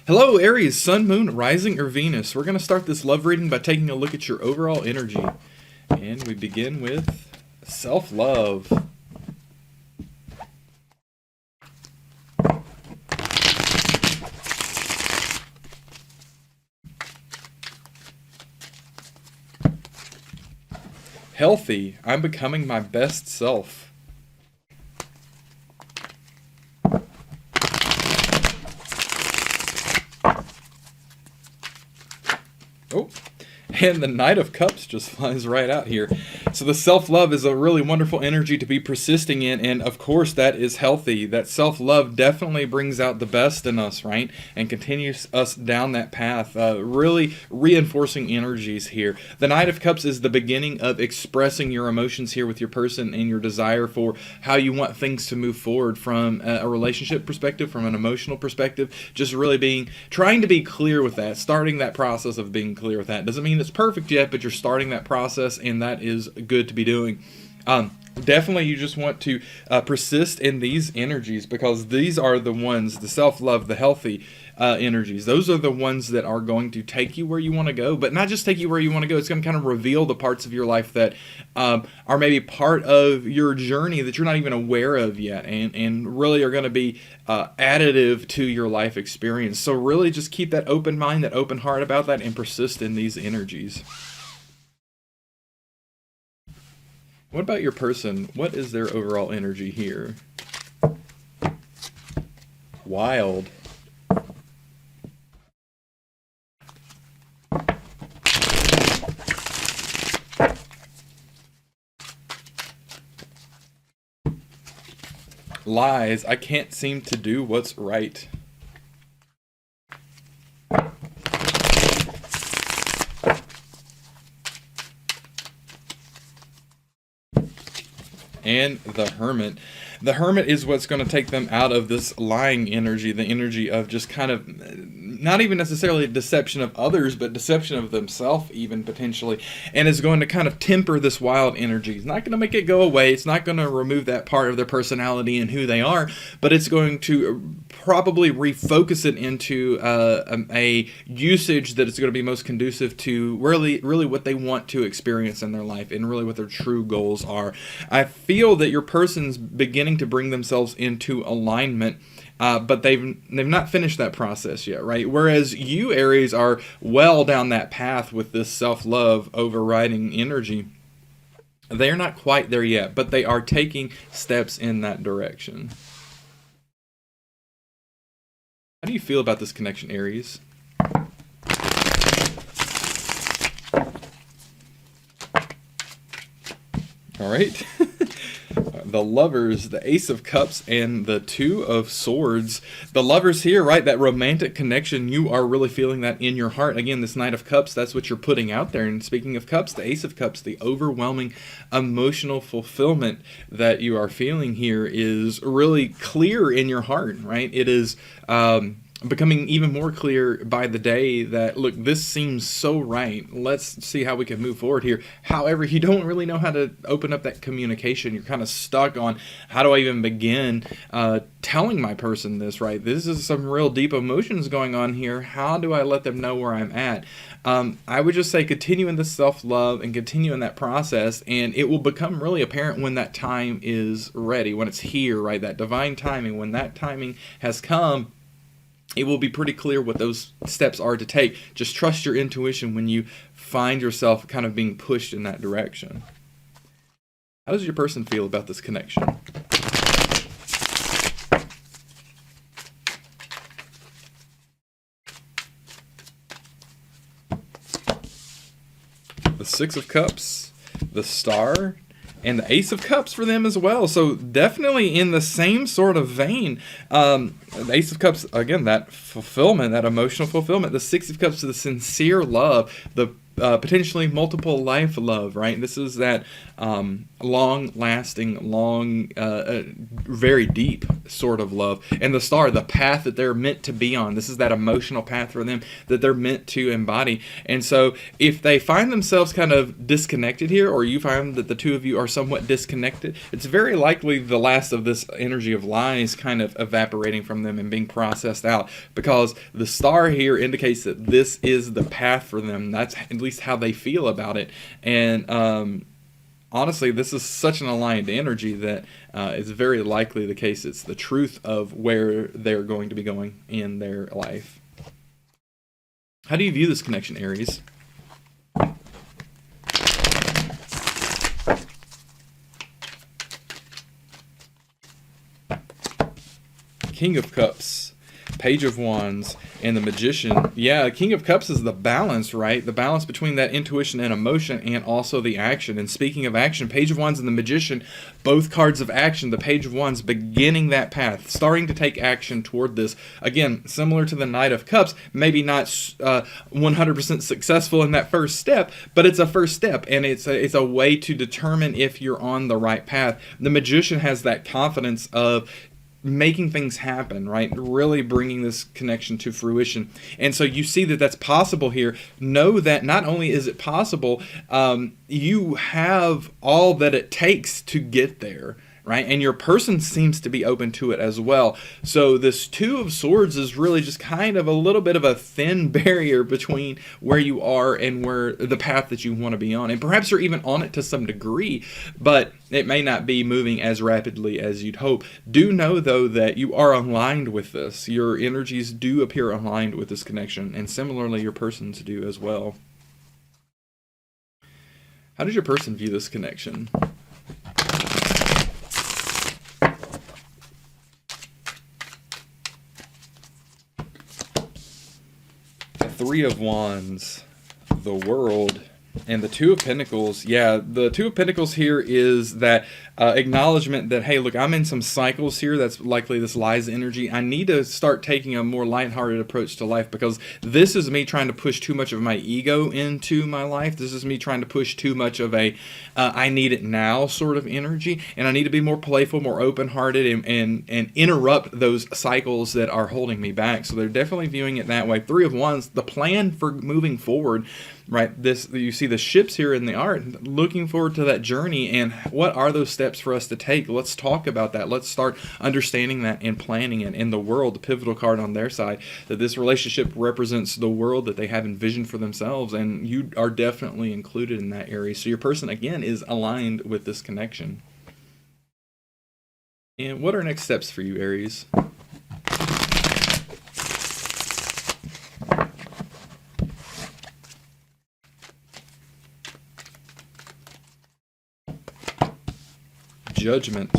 Hello, Aries, Sun, Moon, Rising, or Venus. We're going to start this love reading by taking a look at your overall energy. And we begin with self-love. Healthy, I'm becoming my best self. Oh, and the Knight of Cups just flies right out here. So the self-love is a really wonderful energy to be persisting in, and of course that is healthy. That self-love definitely brings out the best in us, right? And continues us down that path, really reinforcing energies here. The Knight of Cups is the beginning of expressing your emotions here with your person and your desire for how you want things to move forward from a relationship perspective, from an emotional perspective. Just really trying to be clear with that, starting that process of being clear with that. Doesn't mean it's perfect yet, but you're starting that process, and that is good to be doing. Definitely you just want to persist in these energies, because these are the ones, the self-love, the healthy energies. Those are the ones that are going to take you where you want to go, but not just take you where you want to go. It's going to kind of reveal the parts of your life that are maybe part of your journey that you're not even aware of yet, and really are going to be additive to your life experience. So really just keep that open mind, that open heart about that, and persist in these energies. What about your person? What is their overall energy here? Wild. Lies. I can't seem to do what's right. And the Hermit. The Hermit is what's going to take them out of this lying energy, the energy of just kind of not even necessarily deception of others, but deception of themselves even potentially, and is going to kind of temper this wild energy. It's not going to make it go away. It's not going to remove that part of their personality and who they are, but it's going to probably refocus it into a usage that is going to be most conducive to really what they want to experience in their life, and really what their true goals are. I feel that your person's beginning to bring themselves into alignment, but they've not finished that process yet, right? Whereas you, Aries, are well down that path with this self-love overriding energy. They're not quite there yet, but they are taking steps in that direction. How do you feel about this connection, Aries? All right. The Lovers, the Ace of Cups, and the Two of Swords. The Lovers here, right? That romantic connection, you are really feeling that in your heart. Again, this Knight of Cups, that's what you're putting out there. And speaking of cups, the Ace of Cups, the overwhelming emotional fulfillment that you are feeling here is really clear in your heart, right? It is becoming even more clear by the day that, look, this seems so right. Let's see how we can move forward here. However, you don't really know how to open up that communication. You're kind of stuck on, how do I even begin telling my person this, right? This is some real deep emotions going on here. How do I let them know where I'm at? I would just say continue in the self-love and continue in that process, and it will become really apparent when that time is ready, when it's here, right? That divine timing, when that timing has come, it will be pretty clear what those steps are to take. Just trust your intuition when you find yourself kind of being pushed in that direction. How does your person feel about this connection? The Six of Cups, the Star, and the Ace of Cups for them as well. So definitely in the same sort of vein. The Ace of Cups, again, that fulfillment, that emotional fulfillment. The Six of Cups, the sincere love, the potentially multiple life love, right? This is that long lasting, very deep sort of love. And the star, the path that they're meant to be on, this is that emotional path for them that they're meant to embody. And so if they find themselves kind of disconnected here, or you find that the two of you are somewhat disconnected, it's very likely the last of this energy of lies kind of evaporating from them and being processed out, because the star here indicates that this is the path for them. That's at least how they feel about it. And honestly, this is such an aligned energy that it's very likely the case it's the truth of where they're going to be going in their life. How do you view this connection, Aries? King of Cups, Page of Wands, and the Magician. Yeah, King of Cups is the balance, right? The balance between that intuition and emotion and also the action. And speaking of action, Page of Wands and the Magician, both cards of action. The Page of Wands beginning that path, starting to take action toward this. Again, similar to the Knight of Cups, maybe not 100% successful in that first step, but it's a first step, and it's a way to determine if you're on the right path. The Magician has that confidence of making things happen, right? Really bringing this connection to fruition. And so you see that that's possible here. Know that not only is it possible, you have all that it takes to get there, right? And your person seems to be open to it as well. So this Two of Swords is really just kind of a little bit of a thin barrier between where you are and where the path that you want to be on. And perhaps you're even on it to some degree, but it may not be moving as rapidly as you'd hope. Do know, though, that you are aligned with this. Your energies do appear aligned with this connection, and similarly, your persons do as well. How does your person view this connection? Three of Wands, the World, and the Two of Pentacles. Yeah, the Two of Pentacles here is that acknowledgement that, hey, look, I'm in some cycles here. That's likely this lies energy. I need to start taking a more lighthearted approach to life, because this is me trying to push too much of my ego into my life. This is me trying to push too much of a I need it now sort of energy, and I need to be more playful, more open-hearted, and interrupt those cycles that are holding me back. So they're definitely viewing it that way. Three of Wands, the plan for moving forward, right? This, you see the ships here in the art, looking forward to that journey, and what are those steps for us to take? Let's talk about that. Let's start understanding that and planning it. In the World, the pivotal card on their side, that this relationship represents the world that they have envisioned for themselves, and you are definitely included in that area. So your person, again, is aligned with this connection. And what are next steps for you, Aries? Judgment,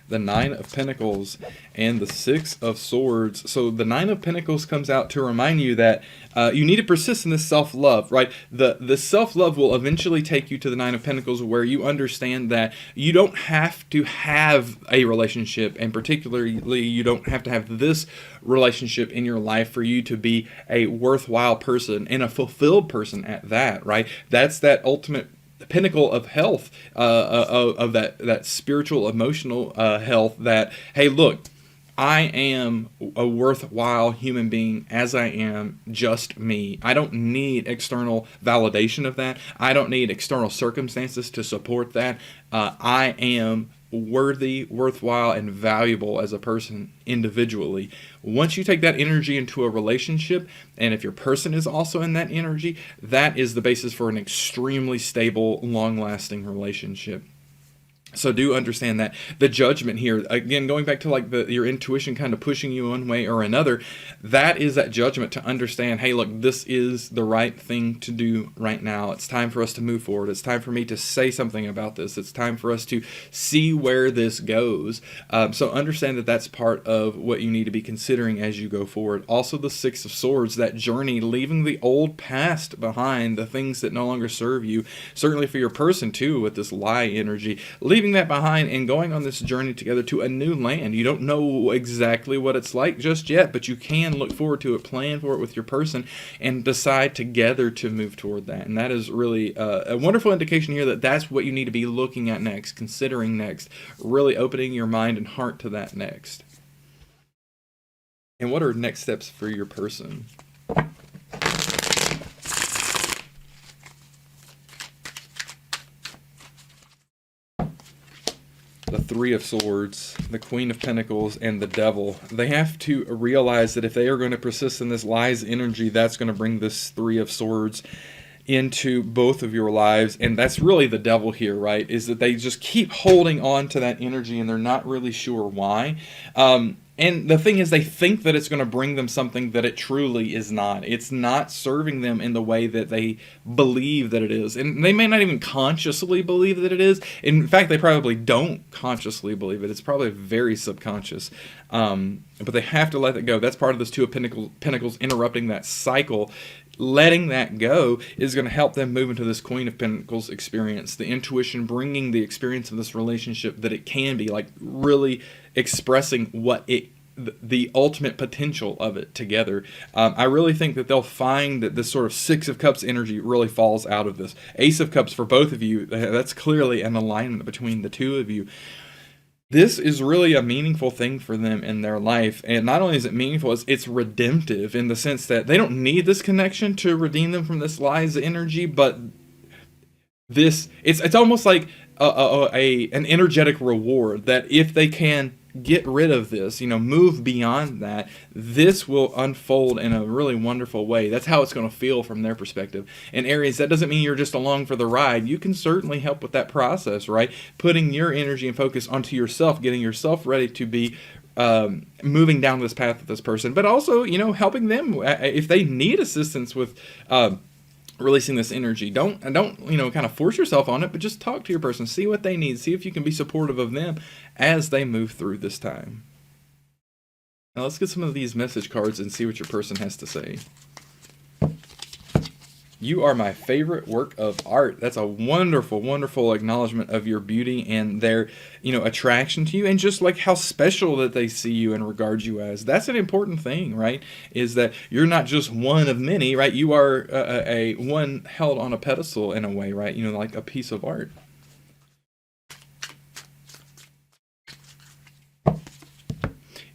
the Nine of Pentacles, and the Six of Swords. So the Nine of Pentacles comes out to remind you that you need to persist in this self-love, right? The self-love will eventually take you to the Nine of Pentacles, where you understand that you don't have to have a relationship, and particularly you don't have to have this relationship in your life for you to be a worthwhile person and a fulfilled person at that, right? That's that ultimate pinnacle of health, of that spiritual, emotional health, that, hey, look, I am a worthwhile human being as I am, just me. I don't need external validation of that. I don't need external circumstances to support that. I am worthy, worthwhile, and valuable as a person individually. Once you take that energy into a relationship, and if your person is also in that energy, that is the basis for an extremely stable, long-lasting relationship. So do understand that the judgment here, again, going back to like your intuition kind of pushing you one way or another, that is that judgment to understand, hey, look, this is the right thing to do right now. It's time for us to move forward. It's time for me to say something about this. It's time for us to see where this goes. So understand that that's part of what you need to be considering as you go forward. Also, the Six of Swords, that journey, leaving the old past behind, the things that no longer serve you. Certainly for your person too, with this lie energy, leaving leaving that behind and going on this journey together to a new land. You don't know exactly what it's like just yet, but you can look forward to it, plan for it with your person, and decide together to move toward that. And that is really a wonderful indication here that that's what you need to be looking at next, considering next, really opening your mind and heart to that next. And what are next steps for your person? The Three of Swords, the Queen of Pentacles, and the Devil. They have to realize that if they are going to persist in this lies energy, that's going to bring this Three of Swords into both of your lives. And that's really the devil here, right? Is that they just keep holding on to that energy and they're not really sure why. And the thing is, they think that it's going to bring them something that it truly is not. It's not serving them in the way that they believe that it is. And they may not even consciously believe that it is. In fact, they probably don't consciously believe it. It's probably very subconscious. But they have to let it go. That's part of this Two of Pentacles interrupting that cycle. Letting that go is going to help them move into this Queen of Pentacles experience. The intuition, bringing the experience of this relationship that it can be, like really expressing what the ultimate potential of it together. I really think that they'll find that this sort of Six of Cups energy really falls out of this. Ace of Cups for both of you, that's clearly an alignment between the two of you. This is really a meaningful thing for them in their life. And not only is it meaningful, it's redemptive in the sense that they don't need this connection to redeem them from this lies energy, but it's almost like an energetic reward that if they can get rid of this, move beyond that, this will unfold in a really wonderful way. That's how it's going to feel from their perspective. And Aries, that doesn't mean you're just along for the ride. You can certainly help with that process, right? Putting your energy and focus onto yourself, getting yourself ready to be moving down this path with this person, but also, helping them if they need assistance with releasing this energy. Don't kind of force yourself on it, but just talk to your person, see what they need, see if you can be supportive of them as they move through this time. Now let's get some of these message cards and see what your person has to say. You are my favorite work of art. That's a wonderful, wonderful acknowledgement of your beauty and their, attraction to you, and just like how special that they see you and regard you as. That's an important thing, right? Is that you're not just one of many, right? You are a one held on a pedestal in a way, right? Like a piece of art.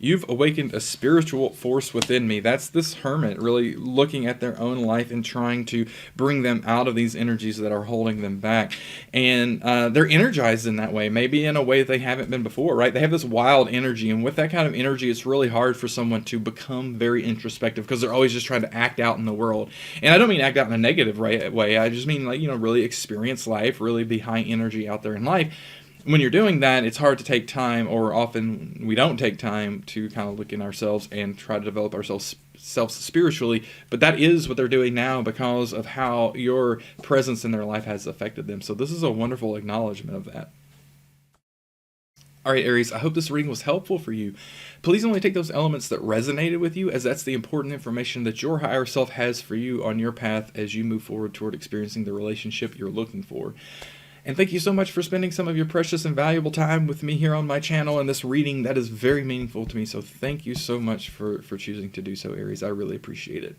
You've awakened a spiritual force within me. That's this hermit really looking at their own life and trying to bring them out of these energies that are holding them back. And they're energized in that way, maybe in a way they haven't been before, right? They have this wild energy. And with that kind of energy, it's really hard for someone to become very introspective because they're always just trying to act out in the world. And I don't mean act out in a negative way. I just mean really experience life, really be high energy out there in life. When you're doing that, it's hard to take time, or often we don't take time to kind of look in ourselves and try to develop ourselves spiritually. But that is what they're doing now because of how your presence in their life has affected them. So this is a wonderful acknowledgement of that. All right, Aries, I hope this reading was helpful for you. Please only take those elements that resonated with you, as that's the important information that your higher self has for you on your path as you move forward toward experiencing the relationship you're looking for. And thank you so much for spending some of your precious and valuable time with me here on my channel and this reading. That is very meaningful to me. So thank you so much for choosing to do so, Aries. I really appreciate it.